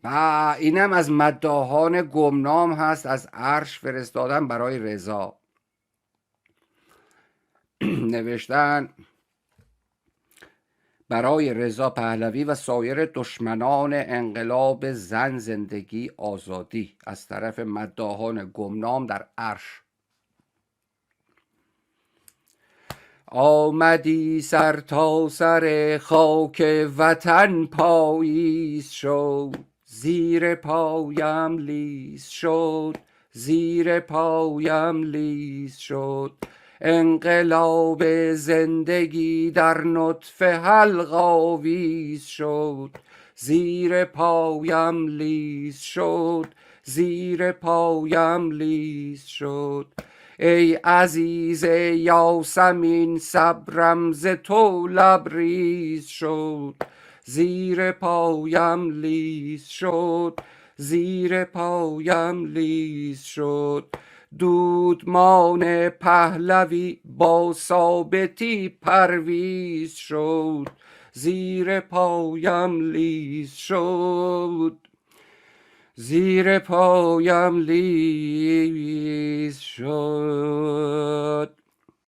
و اینم از مداحان گمنام هست، از عرش فرستادن برای رضا. نوشتن برای رضا پهلوی و سایر دشمنان انقلاب زن، زندگی، آزادی، از طرف مداحان گمنام در عرش. آمدی سر تا سر خاک وطن پاییز شد، زیر پایم لیس شد، زیر پایم لیس شد. انقلاب زندگی در نطفه حلق آویز شد، زیر پایم لیس شد، زیر پایم لیس شد. ای عزیز یاسمین صبرم ز تو لبریز شد، زیر پایم لیس شد، زیر پایم لیس شد. دودمان پهلوی با ثابتی پرویز شد، زیر پایم لیس شد، زیر پایم لیس شد.